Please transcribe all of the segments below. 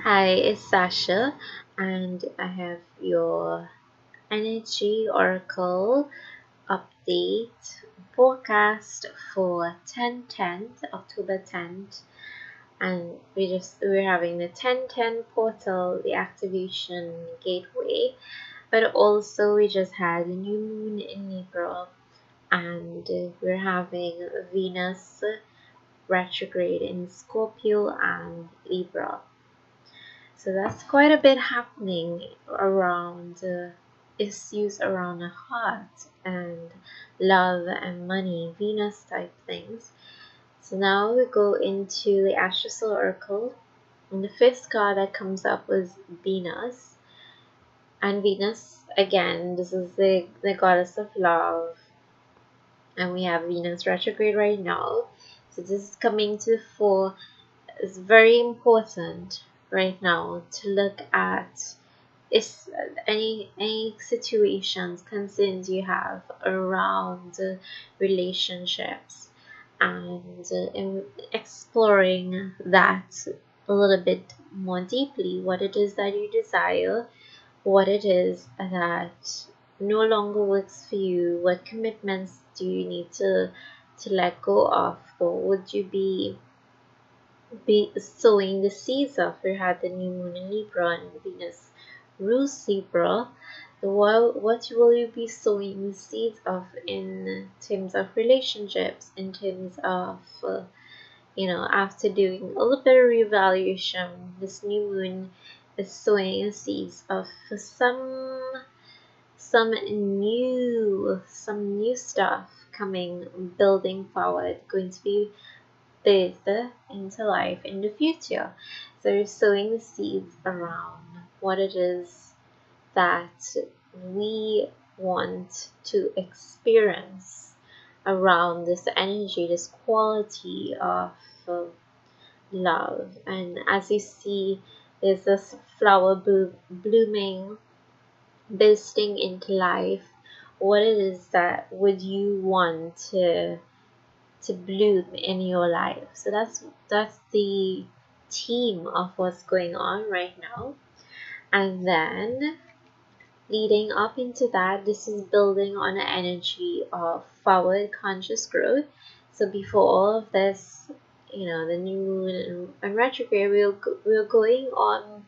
Hi, it's Sasha, and I have your energy oracle update forecast for 10/10, October 10th. And we're having the 10/10 portal, the activation gateway, but also we just had a new moon in Libra, and we're having Venus retrograde in Scorpio and Libra. So that's quite a bit happening around issues around the heart and love and money, Venus type things. So now we go into the Astral Oracle, and the fifth card that comes up was Venus. And Venus, again, this is the goddess of love, and we have Venus retrograde right now. So this is coming to the fore. It's very important right now to look at is any situations, concerns you have around relationships, and in exploring that a little bit more deeply, what it is that you desire, what it is that no longer works for you, what commitments do you need to let go of, or would you be sowing the seeds of. We had the new moon in Libra and Venus rules Libra. What will you be sowing the seeds of in terms of relationships, in terms of after doing a little bit of reevaluation, this new moon is sowing the seeds of some new stuff coming, building forward, going to be birth into life in the future. So you're sowing the seeds around what it is that we want to experience around this energy, this quality of love. And as you see, there's this flower blooming, bursting into life. What it is that would you want to bloom in your life? So that's the theme of what's going on right now. And then leading up into that, this is building on the energy of forward conscious growth. So before all of this, the new moon and retrograde, we're going on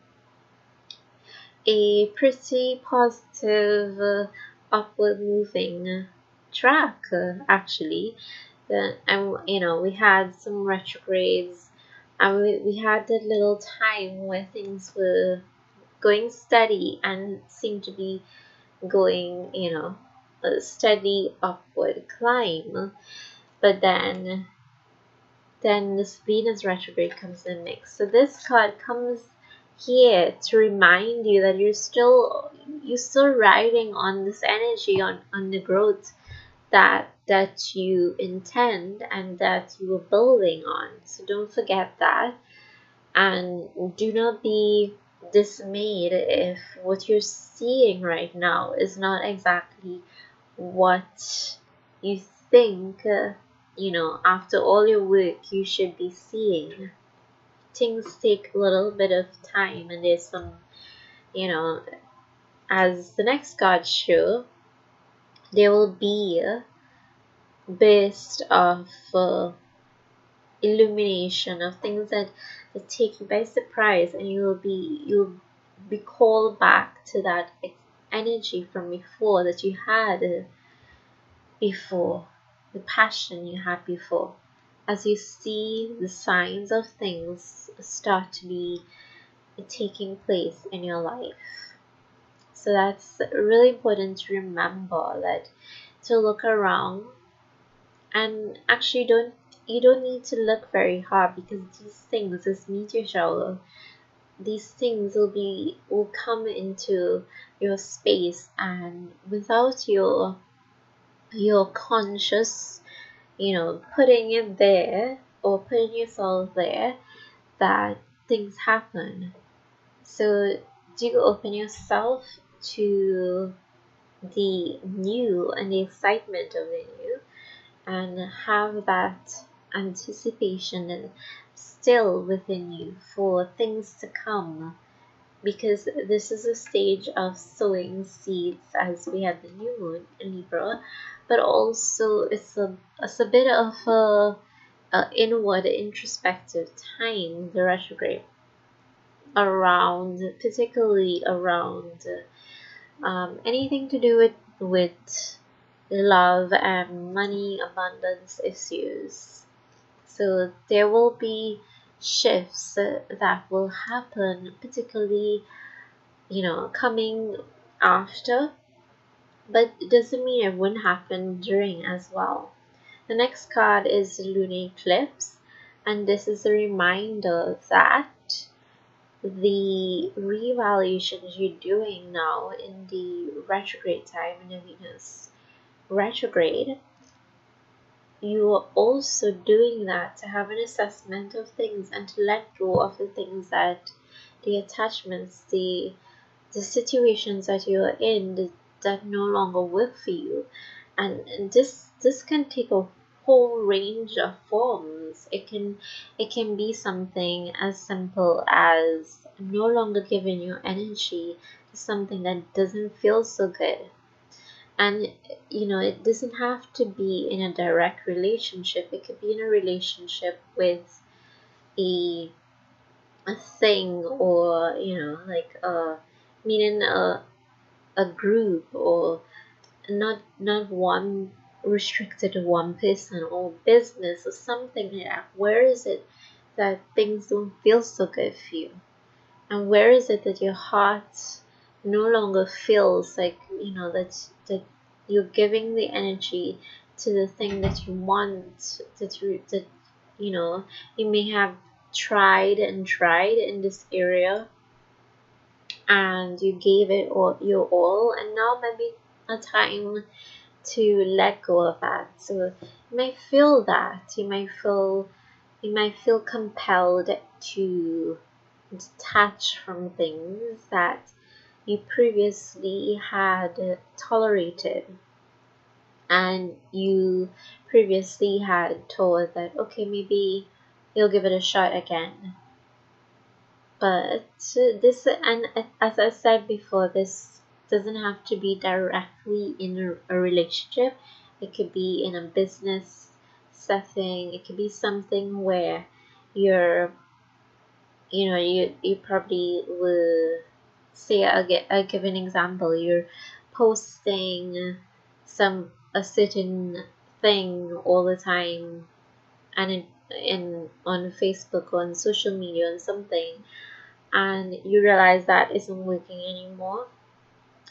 a pretty positive upward moving track, actually. And we had some retrogrades, and we had that little time where things were going steady and seemed to be going a steady upward climb. But then this Venus retrograde comes in the mix. So this card comes here to remind you that you're still riding on this energy, on the growth that you intend and that you are building on. So don't forget that, and do not be dismayed if what you're seeing right now is not exactly what you think after all your work you should be seeing. Things take a little bit of time, and there's some as the next card show, there will be a burst of illumination of things that take you by surprise, and you'll be called back to that energy from before that you had before, the passion you had before, as you see the signs of things start to be taking place in your life. So that's really important to remember, that to look around, and actually you don't need to look very hard, because these things, this meteor shower, these things will come into your space, and without your conscious putting it there or putting yourself there, that things happen. So do open yourself to the new and the excitement of the new, and have that anticipation, and still within you for things to come, because this is a stage of sowing seeds as we had the new moon in Libra, but also it's a bit of a inward introspective time, the retrograde, around, particularly around anything to do with love and money, abundance issues. So there will be shifts that will happen, particularly, coming after, but it doesn't mean it wouldn't happen during as well. The next card is Lunar Eclipse, and this is a reminder that the reevaluations you're doing now in the retrograde time, in the Venus retrograde, you are also doing that to have an assessment of things and to let go of the things that the attachments, the situations that you're in that no longer work for you. And this can take a whole range of forms. It can be something as simple as no longer giving your energy to something that doesn't feel so good. And it doesn't have to be in a direct relationship. It could be in a relationship with a thing, or like meaning a group, or not one restricted to one person or business or something like that. Where is it that things don't feel so good for you? And where is it that your heart no longer feels like, that you're giving the energy to the thing that you want, that you may have tried and tried in this area, and you gave it all your all, and now maybe a time to let go of that. So you might feel that you might feel compelled to detach from things that you previously had tolerated, and you previously had told that, okay, maybe you'll give it a shot again. But this, and as I said before, this doesn't have to be directly in a relationship. It could be in a business setting. It could be something where you're, you probably will say, I'll give an example. You're posting a certain thing all the time, and on Facebook or on social media and something, and you realize that isn't working anymore,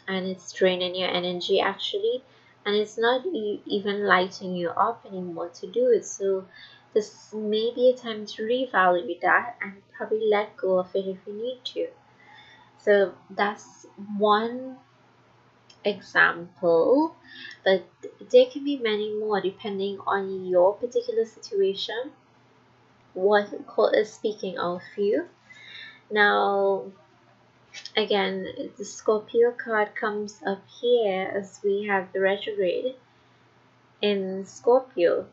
and it's draining your energy actually, and it's not even lighting you up anymore to do it. So this may be a time to reevaluate that and probably let go of it if you need to. So that's one example, but there can be many more depending on your particular situation, what is speaking of you. Now, again, the Scorpio card comes up here as we have the retrograde in Scorpio,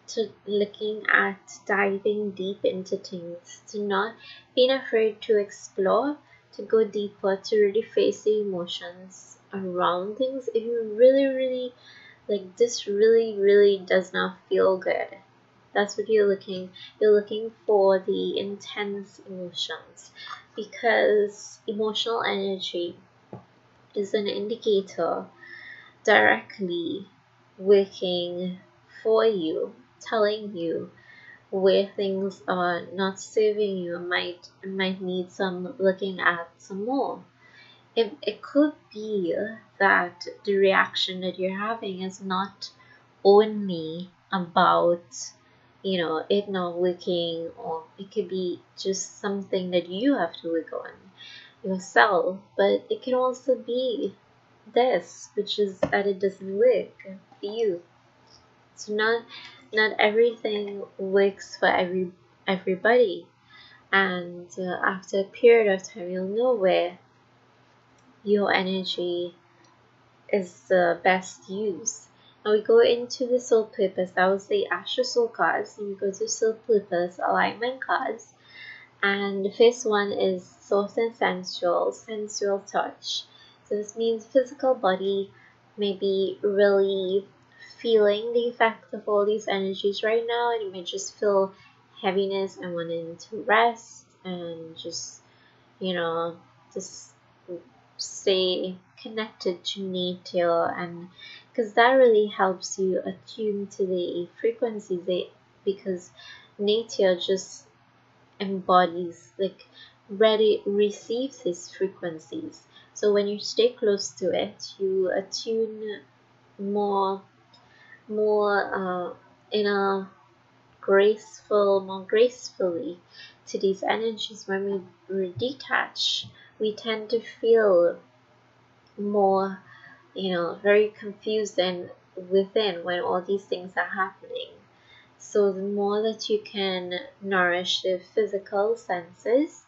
to looking at diving deep into things, to not being afraid to explore, to go deeper, to really face the emotions around things. If you really, really like, this really, really does not feel good, that's what you're looking for, the intense emotions, because emotional energy is an indicator directly working for you, telling you where things are not serving you, might need some looking at some more. It could be that the reaction that you're having is not only about it not working, or it could be just something that you have to work on yourself, but it can also be this, which is that it doesn't work for you. So not everything works for everybody, and after a period of time you'll know where your energy is best used. Now we go into the soul purpose. That was the Astro Soul cards. And we go to soul purpose alignment cards. And the first one is soft and sensual touch. So this means physical body may be really feeling the effect of all these energies right now, and you may just feel heaviness and wanting to rest and just, you know, just stay connected to nature, and because that really helps you attune to the frequencies, because nature just embodies, like, ready receives these frequencies. So when you stay close to it, you attune more in a more gracefully to these energies. When we detach, we tend to feel more, very confused and within when all these things are happening. So the more that you can nourish the physical senses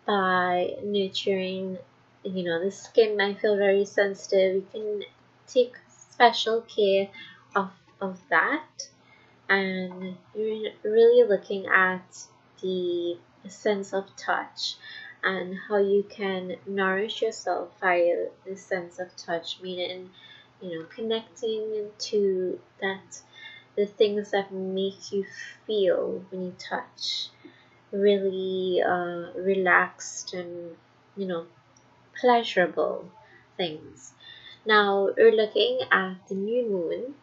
by nurturing, the skin might feel very sensitive. You can take special care of that, and you're really looking at the sense of touch and how you can nourish yourself via the sense of touch, meaning, connecting to that, the things that make you feel when you touch, really relaxed and, pleasurable things. Now we're looking at the new moon,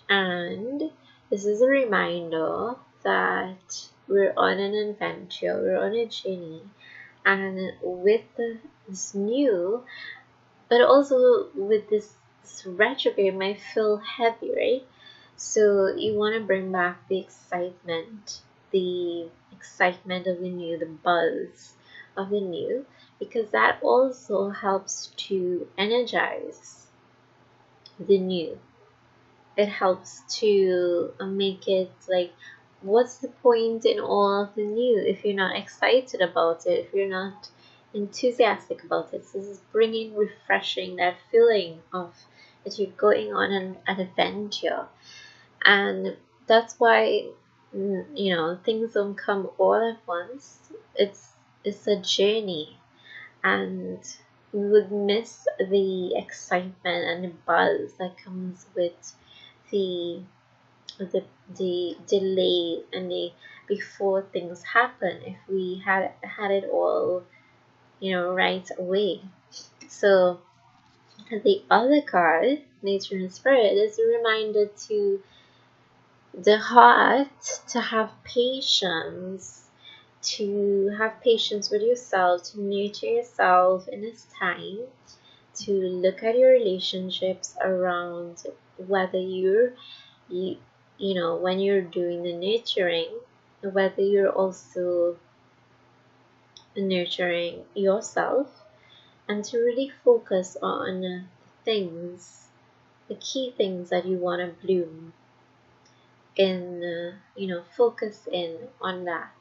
and this is a reminder that we're on an adventure, we're on a journey, and with this new, but also with this retrograde might feel heavy, right? So you want to bring back the excitement of the new, the buzz of the new, because that also helps to energize the new. It helps to make it like, what's the point in all of the new if you're not excited about it, if you're not enthusiastic about it? So this is bringing, refreshing that feeling of that you're going on an adventure. And that's why, things don't come all at once. It's a journey, and we would miss the excitement and the buzz that comes with the the delay and the before things happen if we had it all, right away. So the other card, nature and spirit, is a reminder to the heart to have patience, with yourself, to nurture yourself in this time, to look at your relationships around whether you when you're doing the nurturing, whether you're also nurturing yourself, and to really focus on things, the key things that you want to bloom in, focus in on that,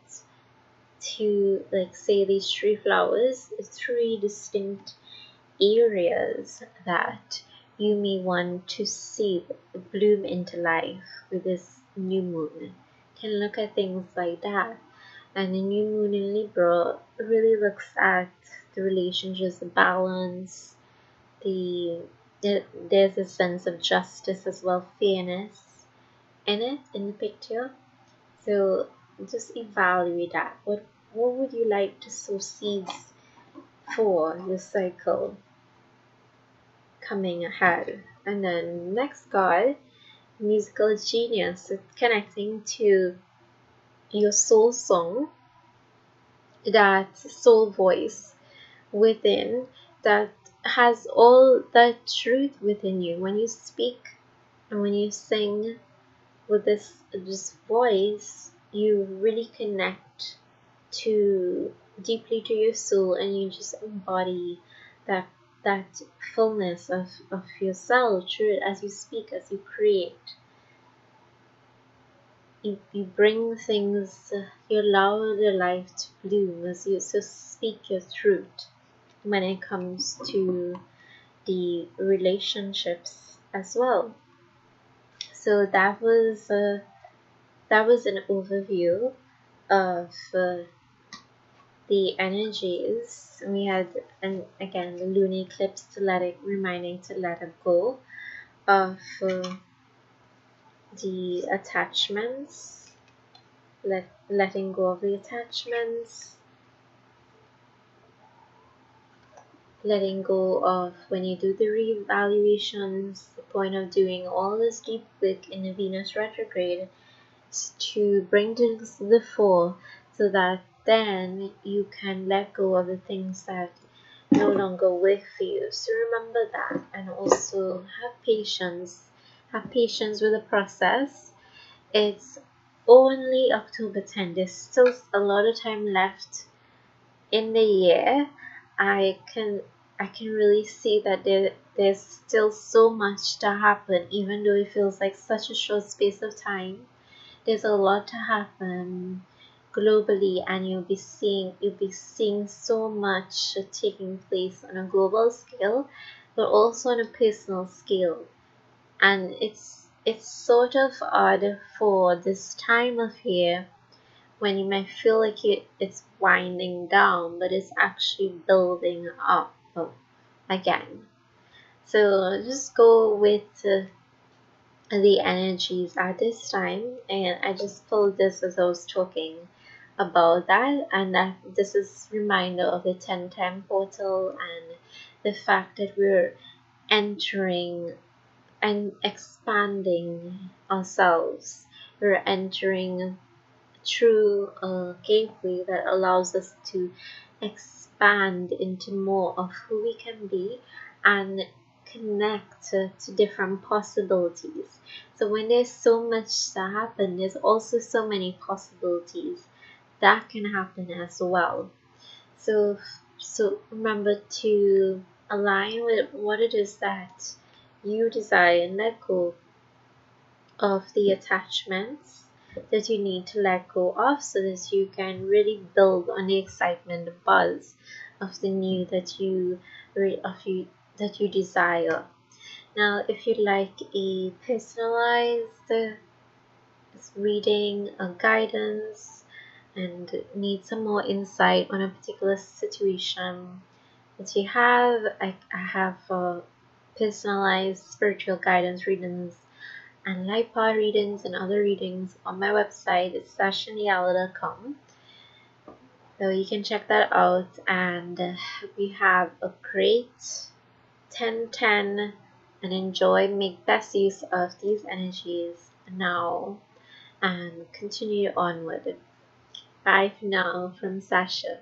to, like, say, these three flowers, three distinct areas that you may want to see bloom into life with this new moon. Can look at things like that. And the new moon in Libra really looks at the relationships, the balance, there's a sense of justice as well, fairness in the picture. So just evaluate that. What would you like to sow seeds for this cycle coming ahead? And then next card, musical genius. It's connecting to your soul song, that soul voice within, that has all that truth within you. When you speak and when you sing with this voice, you really connect deeply to your soul, and you just embody that fullness of yourself through it. As you speak, as you create, you bring things, you allow the life to bloom as you so speak your truth when it comes to the relationships as well. So that was an overview of the energies. We had, and again, the lunar eclipse to reminding to let it go of the attachments, letting go of the attachments, letting go of when you do the reevaluations. The point of doing all this deep work in the Venus retrograde is to bring things to the fore so that then you can let go of the things that no longer work for you. So remember that, and also have patience. Have patience with the process. It's only October 10th. There's still a lot of time left in the year. I can really see that there's still so much to happen, even though it feels like such a short space of time. There's a lot to happen globally, and you'll be seeing so much taking place on a global scale, but also on a personal scale. And it's sort of odd for this time of year when you might feel like it's winding down, but it's actually building up again. So just go with the energies at this time, and I just pulled this as I was talking about that, and that this is reminder of the 1010 portal and the fact that we're entering and expanding ourselves. We're entering through a gateway that allows us to expand into more of who we can be and connect to different possibilities. So when there's so much to happen, there's also so many possibilities that can happen as well. So remember to align with what it is that you desire and let go of the attachments that you need to let go of, so that you can really build on the excitement, the buzz of the new that you desire. Now, if you'd like a personalized reading, a guidance, and need some more insight on a particular situation that you have, I have personalized spiritual guidance readings and light power readings and other readings on my website. It's sashaniala.com, so you can check that out. And we have a great 1010, and enjoy, make best use of these energies now and continue onward. Bye for now from Sasha.